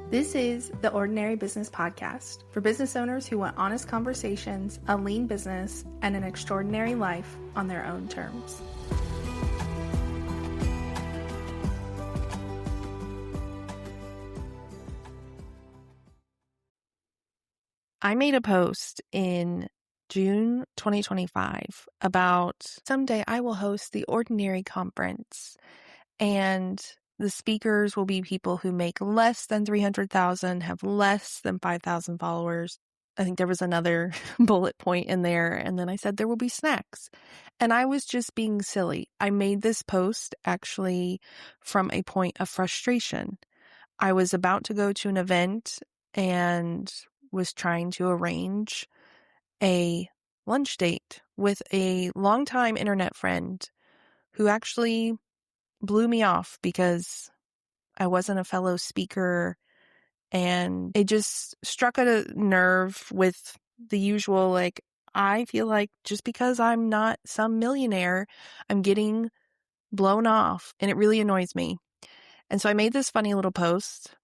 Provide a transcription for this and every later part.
This is the Ordinary Business Podcast for business owners who want honest conversations, a lean business, and an extraordinary life on their own terms. I made a post in June 2025 about someday I will host the Ordinary Conference, and the speakers will be people who make less than 300,000, have less than 5,000 followers. I think there was another bullet point in there, and then I said there will be snacks. And I was just being silly. I made this post actually from a point of frustration. I was about to go to an event and was trying to arrange a lunch date with a longtime internet friend who actually blew me off because I wasn't a fellow speaker, and it just struck a nerve with the usual, like, I feel like just because I'm not some millionaire, I'm getting blown off, and it really annoys me. And so I made this funny little post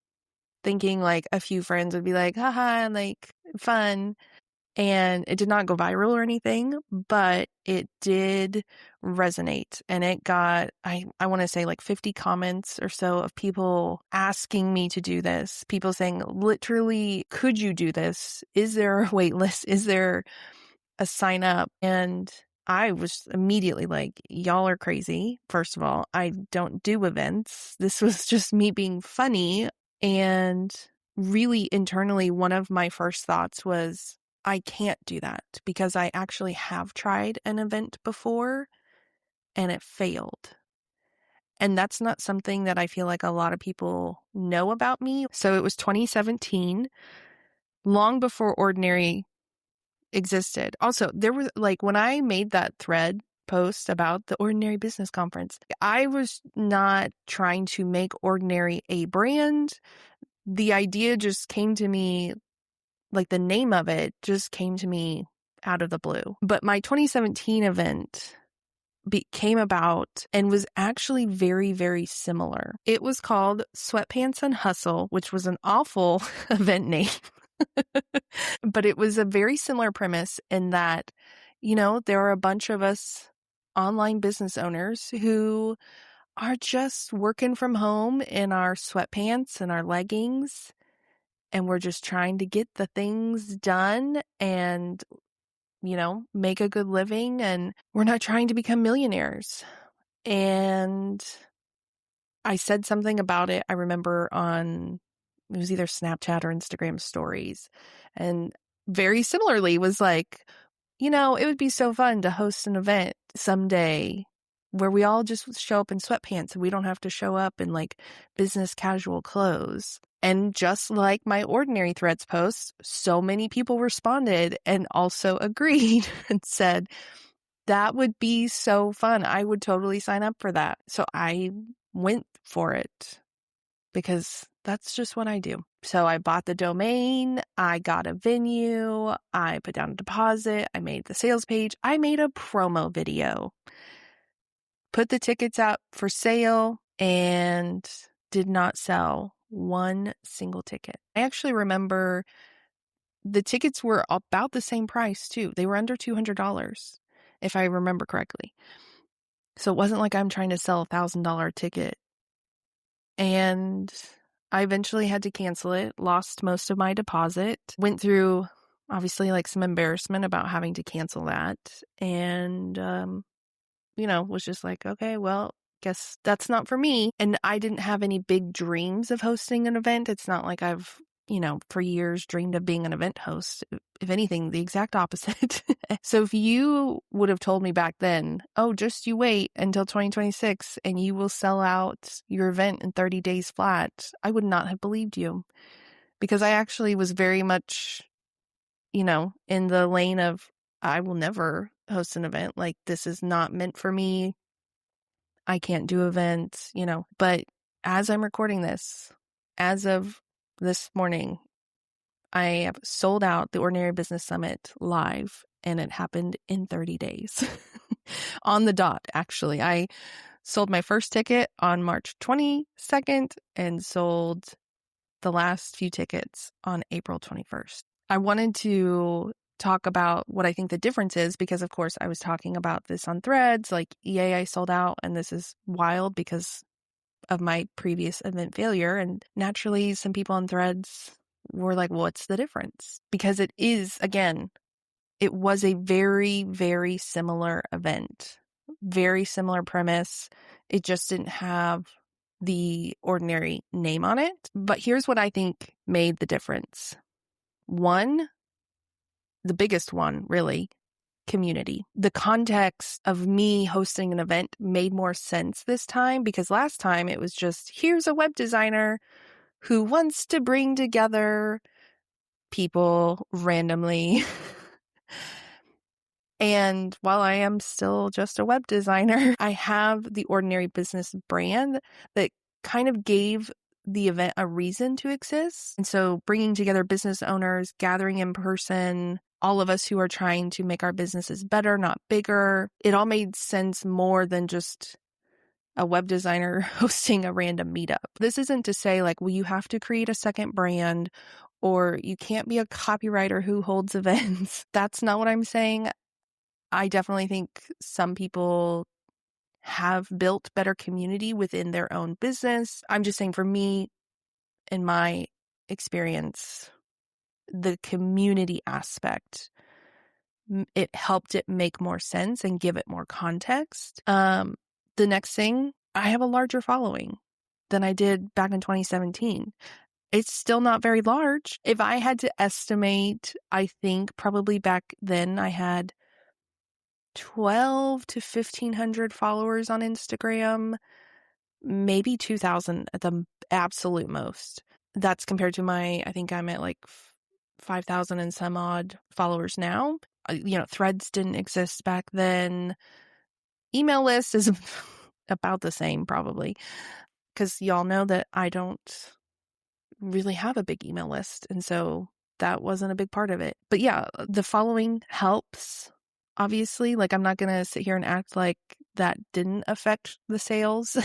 thinking like a few friends would be like, haha, like fun. And it did not go viral or anything, but it did resonate. And it got, I want to say like 50 comments or so of people asking me to do this. People saying, literally, could you do this? Is there a wait list? Is there a sign up? And I was immediately like, y'all are crazy. First of all, I don't do events. This was just me being funny. And really internally, one of my first thoughts was, I can't do that because I actually have tried an event before and it failed. And that's not something that I feel like a lot of people know about me. So it was 2017, long before Ordinary existed. Also, there was like when I made that thread post about the Ordinary Business Conference, I was not trying to make Ordinary a brand. The idea just came to me, like the name of it just came to me out of the blue. But my 2017 event came about and was actually very, very similar. It was called Sweatpants and Hustle, which was an awful event name. But it was a very similar premise in that, you know, there are a bunch of us online business owners who are just working from home in our sweatpants and our leggings. And we're just trying to get the things done and, you know, make a good living. And we're not trying to become millionaires. And I said something about it, I remember it was either Snapchat or Instagram stories. And very similarly was like, you know, it would be so fun to host an event someday where we all just show up in sweatpants and we don't have to show up in like business casual clothes. And just like my Ordinary Threads post, so many people responded and also agreed and said, that would be so fun. I would totally sign up for that. So I went for it because that's just what I do. So I bought the domain, I got a venue, I put down a deposit, I made the sales page, I made a promo video, put the tickets up for sale, and did not sell one single ticket. I actually remember the tickets were about the same price too. They were under $200, if I remember correctly. So it wasn't like I'm trying to sell $1,000 ticket. And I eventually had to cancel it, lost most of my deposit, went through obviously like some embarrassment about having to cancel that. And, you know, was just like, okay, well, guess that's not for me. And I didn't have any big dreams of hosting an event. It's not like I've, you know, for years dreamed of being an event host. If anything, the exact opposite. So if you would have told me back then, oh, just you wait until 2026 and you will sell out your event in 30 days flat, I would not have believed you, because I actually was very much, you know, in the lane of, I will never host an event. Like, this is not meant for me. I can't do events, you know. But as I'm recording this, as of this morning, I have sold out the Ordinary Business Summit live, and it happened in 30 days. On the dot, actually. I sold my first ticket on March 22nd and sold the last few tickets on April 21st. I wanted to talk about what I think the difference is because, of course, I was talking about this on Threads, like, yay, I sold out, and this is wild because of my previous event failure. And naturally, some people on Threads were like, what's the difference? Because it is, again, it was a very, very similar event, very similar premise. It just didn't have the Ordinary name on it. But here's what I think made the difference. One, the biggest one, really, community. The context of me hosting an event made more sense this time because last time it was just, here's a web designer who wants to bring together people randomly. And while I am still just a web designer, I have the Ordinary business brand that kind of gave the event a reason to exist. And so bringing together business owners, gathering in person, all of us who are trying to make our businesses better, not bigger, it all made sense more than just a web designer hosting a random meetup. This isn't to say like, well, you have to create a second brand or you can't be a copywriter who holds events. That's not what I'm saying. I definitely think some people have built better community within their own business. I'm just saying for me, in my experience, the community aspect, it helped it make more sense and give it more context. The next thing, I have a larger following than I did back in 2017. It's still not very large. If I had to estimate, I think probably back then I had 12 to 1,500 followers on Instagram, maybe 2,000 at the absolute most. That's compared to I think I'm at like 5,000 and some odd followers now. Threads didn't exist back then. Email list is about the same probably because y'all know that I don't really have a big email list. And so that wasn't a big part of it. But yeah, the following helps. Obviously, like I'm not going to sit here and act like that didn't affect the sales.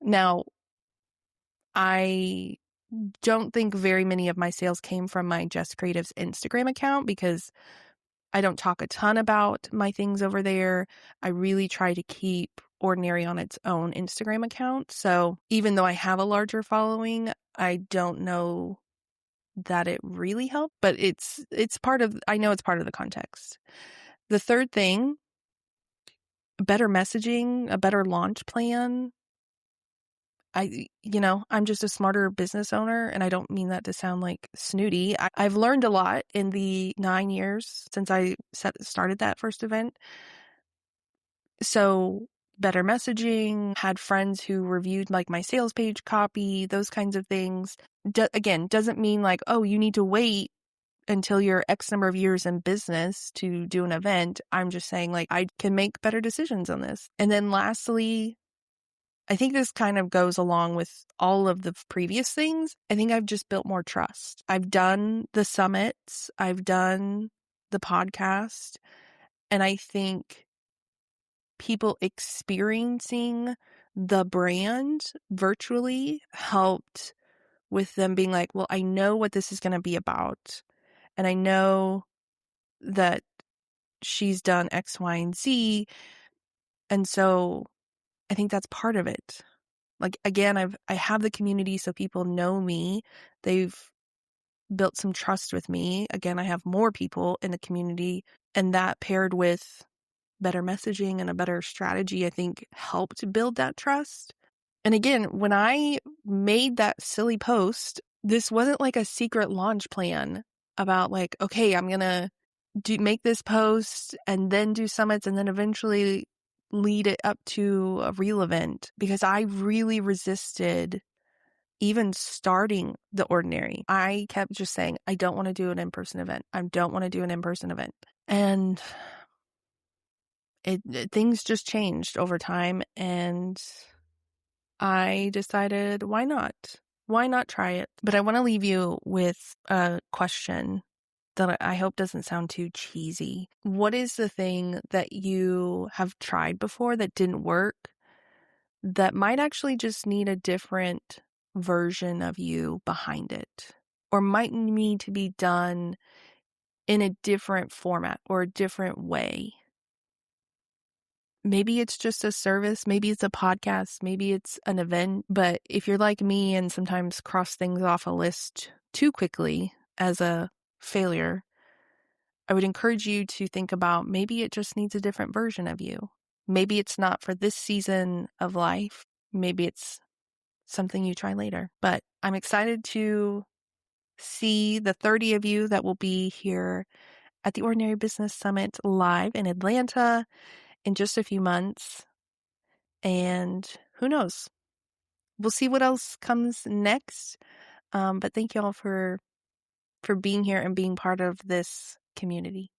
Now, I don't think very many of my sales came from my Just Creatives Instagram account because I don't talk a ton about my things over there. I really try to keep Ordinary on its own Instagram account. So even though I have a larger following, I don't know that it really helped, but I know it's part of the context. The third thing, better messaging, a better launch plan. I'm just a smarter business owner, and I don't mean that to sound like snooty. I've learned a lot in the 9 years since I started that first event. So better messaging, had friends who reviewed like my sales page copy, those kinds of things. Again, doesn't mean like, oh, you need to wait until you're X number of years in business to do an event. I'm just saying like I can make better decisions on this. And then lastly, I think this kind of goes along with all of the previous things. I think I've just built more trust. I've done the summits, I've done the podcast, and I think people experiencing the brand virtually helped with them being like, well, I know what this is going to be about. And I know that she's done X, Y, and Z. And so I think that's part of it. Like, again, I have the community so people know me. They've built some trust with me. Again, I have more people in the community, and that paired with better messaging and a better strategy, I think helped build that trust. And again, when I made that silly post, this wasn't like a secret launch plan about like, okay, I'm going to make this post and then do summits and then eventually lead it up to a real event, because I really resisted even starting the Ordinary. I kept just saying, I don't want to do an in-person event. I don't want to do an in-person event. And things just changed over time, and I decided, why not? Why not try it? But I want to leave you with a question that I hope doesn't sound too cheesy. What is the thing that you have tried before that didn't work that might actually just need a different version of you behind it, or might need to be done in a different format or a different way. Maybe it's just a service, maybe it's a podcast, maybe it's an event, but if you're like me and sometimes cross things off a list too quickly as a failure, I would encourage you to think about maybe it just needs a different version of you. Maybe it's not for this season of life. Maybe it's something you try later. But I'm excited to see the 30 of you that will be here at the Ordinary Business Summit live in Atlanta in just a few months. And who knows? We'll see what else comes next. But thank you all for being here and being part of this community.